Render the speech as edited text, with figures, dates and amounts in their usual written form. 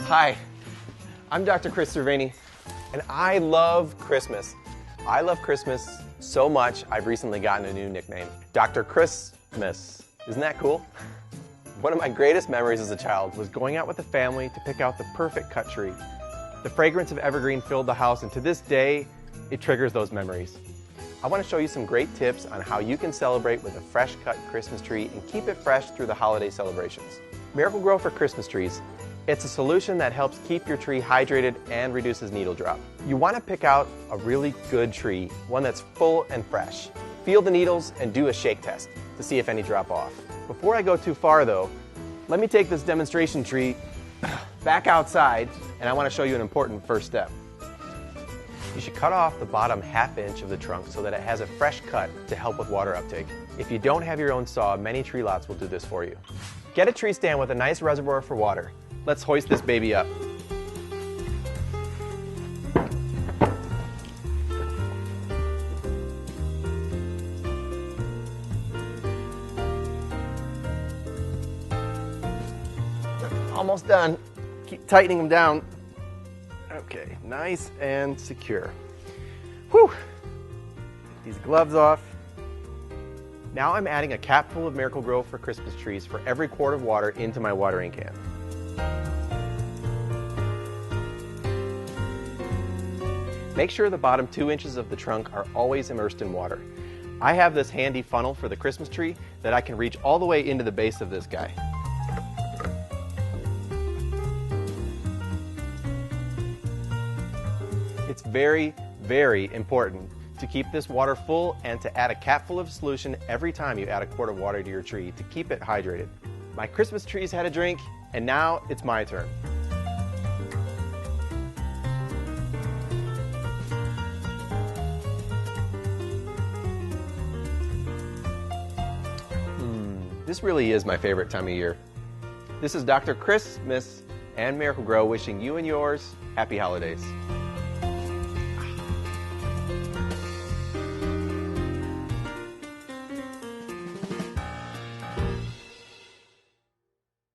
Hi, I'm Dr. Chris Cerveni, and I love Christmas. I love Christmas so much, I've recently gotten a new nickname, Dr. Christmas. Isn't that cool? One of my greatest memories as a child was going out with the family to pick out the perfect cut tree. The fragrance of evergreen filled the house, and to this day, it triggers those memories. I want to show you some great tips on how you can celebrate with a fresh cut Christmas tree and keep it fresh through the holiday celebrations. Miracle-Gro for Christmas trees. It's a solution that helps keep your tree hydrated and reduces needle drop. You want to pick out a really good tree, one that's full and fresh. Feel the needles and do a shake test to see if any drop off. Before I go too far though, let me take this demonstration tree back outside, and I want to show you an important first step. You should cut off the bottom ½ inch of the trunk so that it has a fresh cut to help with water uptake. If you don't have your own saw, many tree lots will do this for you. Get a tree stand with a nice reservoir for water. Let's hoist this baby up. Almost done. Keep tightening them down. Okay, nice and secure. Whew! Get these gloves off. Now I'm adding a cap full of Miracle-Gro for Christmas trees for every quart of water into my watering can. Make sure the bottom 2 inches of the trunk are always immersed in water. I have this handy funnel for the Christmas tree that I can reach all the way into the base of this guy. It's very, very important to keep this water full and to add a cap full of solution every time you add a quart of water to your tree to keep it hydrated. My Christmas trees had a drink, and now it's my turn. This really is my favorite time of year. This is Dr. Christmas and Miracle-Gro wishing you and yours happy holidays.